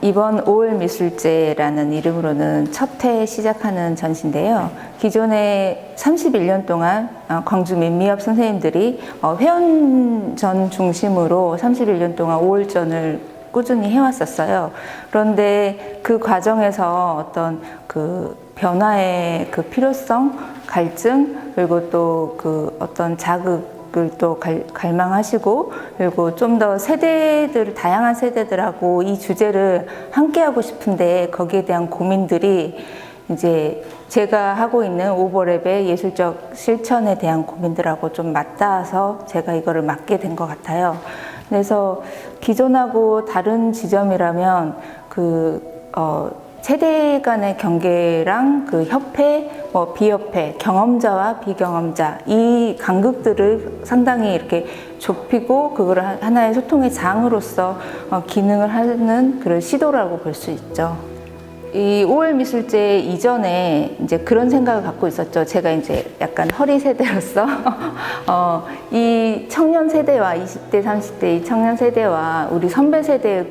이번 5월 미술제라는 이름으로는 첫 해 시작하는 전시인데요. 기존에 31년 동안 광주 민미협 선생님들이 회원전 중심으로 31년 동안 5월전을 꾸준히 해왔었어요. 그런데 그 과정에서 어떤 그 변화의 그 필요성, 갈증, 그리고 또 그 어떤 자극을 또 갈망하시고, 그리고 좀 더 다양한 세대들하고 이 주제를 함께 하고 싶은데 거기에 대한 고민들이 이제 제가 하고 있는 오버랩의 예술적 실천에 대한 고민들하고 좀 맞닿아서 제가 이거를 맡게 된 것 같아요. 그래서 기존하고 다른 지점이라면 세대 간의 경계랑 그 협회, 비협회, 경험자와 비경험자 이 간극들을 상당히 이렇게 좁히고 그거를 하나의 소통의 장으로서 기능을 하는 그런 시도라고 볼 수 있죠. 이 5월 미술제 이전에 이제 그런 생각을 갖고 있었죠. 제가 이제 약간 허리 세대로서 이 청년 세대와 20대, 30대 이 청년 세대와 우리 선배 세대의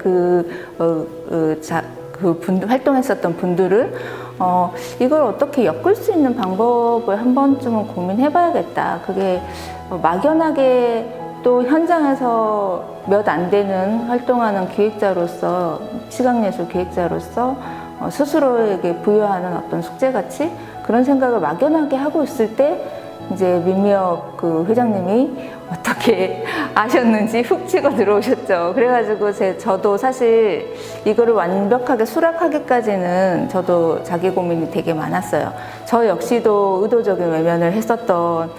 활동했었던 분들을 이걸 어떻게 엮을 수 있는 방법을 한 번쯤은 고민해 봐야겠다. 그게 막연하게 또 현장에서 몇 안 되는 활동하는 기획자로서, 시각예술 기획자로서 스스로에게 부여하는 어떤 숙제같이 그런 생각을 막연하게 하고 있을 때 이제 민미협 그 회장님이 어떻게 아셨는지 훅 치고 들어오셨죠. 그래가지고 저도 사실 이거를 완벽하게 수락하기까지는 저도 자기 고민이 되게 많았어요. 저 역시도 의도적인 외면을 했었던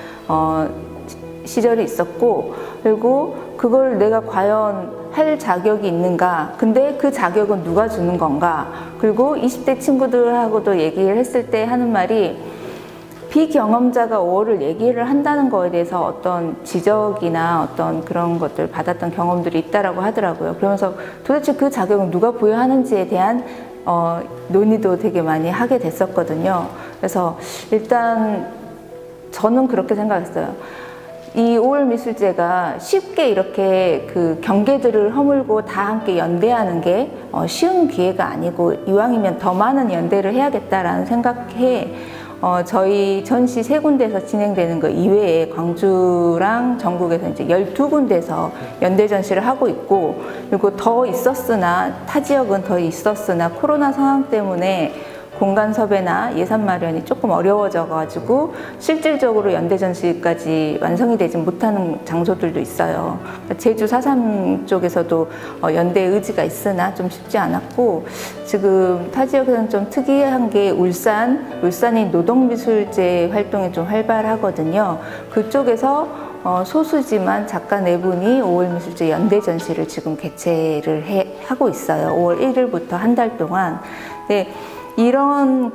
시절이 있었고, 그리고 그걸 내가 과연 할 자격이 있는가, 근데 그 자격은 누가 주는 건가, 그리고 20대 친구들하고도 얘기를 했을 때 하는 말이 비경험자가 5월을 얘기를 한다는 거에 대해서 어떤 지적이나 어떤 그런 것들 받았던 경험들이 있다라고 하더라고요. 그러면서 도대체 그 자격은 누가 부여하는지에 대한 논의도 되게 많이 하게 됐었거든요. 그래서 일단 저는 그렇게 생각했어요. 이 5월 미술제가 쉽게 이렇게 그 경계들을 허물고 다 함께 연대하는 게 쉬운 기회가 아니고, 이왕이면 더 많은 연대를 해야겠다라는 생각에 저희 전시 3군데에서 진행되는 거 이외에 광주랑 전국에서 이제 12군데에서 연대 전시를 하고 있고, 그리고 더 있었으나, 타 지역은 더 있었으나 코로나 상황 때문에 공간 섭외나 예산 마련이 조금 어려워져 가지고 실질적으로 연대 전시까지 완성이 되지 못하는 장소들도 있어요. 제주 4.3 쪽에서도 연대 의지가 있으나 좀 쉽지 않았고, 지금 타 지역에서는 좀 특이한 게 울산이 노동미술제 활동이 좀 활발하거든요. 그쪽에서 소수지만 작가 4분이 5월 미술제 연대 전시를 지금 개최를 하고 있어요. 5월 1일부터 한 달 동안. 네, 이런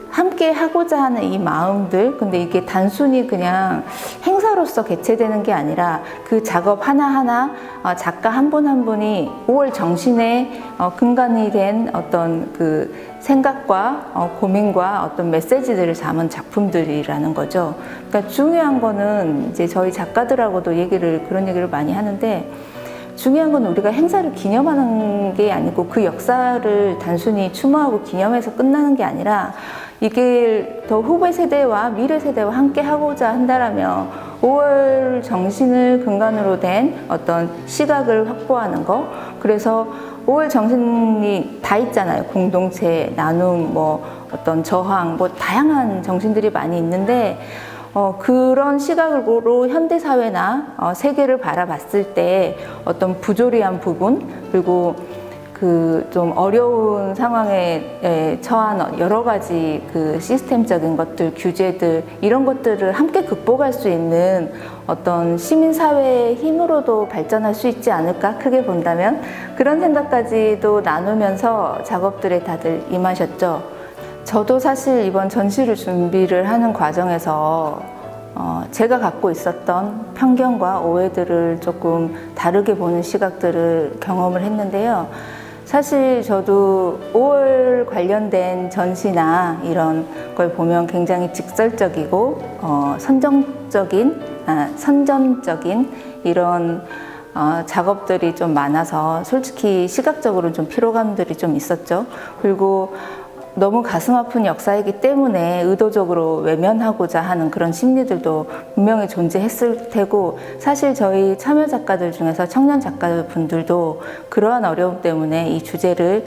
함께 하고자 하는 이 마음들, 근데 이게 단순히 그냥 행사로서 개최되는 게 아니라 그 작업 하나하나 작가 한 분 한 분이 5월 정신의 근간이 된 어떤 그 생각과 고민과 어떤 메시지들을 담은 작품들이라는 거죠. 그러니까 중요한 거는 이제 저희 작가들하고도 그런 얘기를 많이 하는데, 중요한 건 우리가 행사를 기념하는 게 아니고 그 역사를 단순히 추모하고 기념해서 끝나는 게 아니라 이게 더 후배 세대와 미래 세대와 함께 하고자 한다라면 5월 정신을 근간으로 된 어떤 시각을 확보하는 거, 그래서 5월 정신이 다 있잖아요. 공동체, 나눔, 어떤 저항, 다양한 정신들이 많이 있는데 그런 시각으로 현대사회나 세계를 바라봤을 때 어떤 부조리한 부분, 그리고 그 좀 어려운 상황에 처한 여러 가지 그 시스템적인 것들, 규제들, 이런 것들을 함께 극복할 수 있는 어떤 시민사회의 힘으로도 발전할 수 있지 않을까, 크게 본다면. 그런 생각까지도 나누면서 작업들에 다들 임하셨죠. 저도 사실 이번 전시를 준비를 하는 과정에서 제가 갖고 있었던 편견과 오해들을 조금 다르게 보는 시각들을 경험을 했는데요. 사실 저도 5월 관련된 전시나 이런 걸 보면 굉장히 직설적이고 선전적인 이런 작업들이 좀 많아서 솔직히 시각적으로 좀 피로감들이 좀 있었죠. 그리고 너무 가슴 아픈 역사이기 때문에 의도적으로 외면하고자 하는 그런 심리들도 분명히 존재했을 테고, 사실 저희 참여 작가들 중에서 청년 작가분들도 그러한 어려움 때문에 이 주제를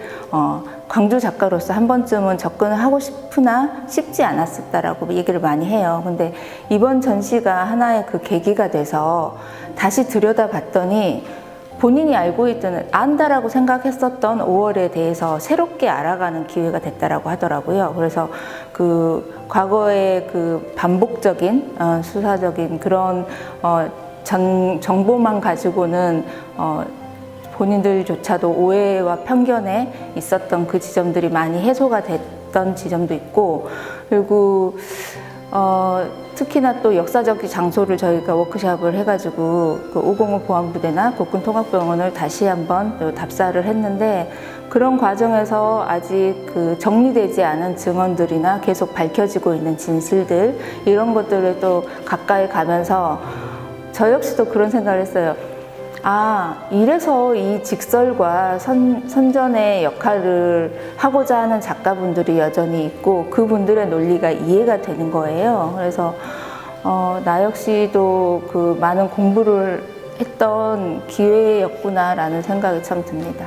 광주 작가로서 한 번쯤은 접근을 하고 싶으나 쉽지 않았었다라고 얘기를 많이 해요. 근데 이번 전시가 하나의 그 계기가 돼서 다시 들여다봤더니 본인이 알고 있던, 안다라고 생각했었던 5월에 대해서 새롭게 알아가는 기회가 됐다라고 하더라고요. 그래서 그 과거의 그 반복적인 수사적인 그런 정보만 가지고는 본인들조차도 오해와 편견에 있었던 그 지점들이 많이 해소가 됐던 지점도 있고, 그리고 특히나 또 역사적 장소를 저희가 워크숍을 해가지고 그 505 보안부대나 국군통합병원을 다시 한번 또 답사를 했는데, 그런 과정에서 아직 그 정리되지 않은 증언들이나 계속 밝혀지고 있는 진실들, 이런 것들을 또 가까이 가면서 저 역시도 그런 생각을 했어요. 이래서 이 직설과 선전의 역할을 하고자 하는 작가분들이 여전히 있고 그분들의 논리가 이해가 되는 거예요. 그래서 나 역시도 그 많은 공부를 했던 기회였구나라는 생각이 참 듭니다.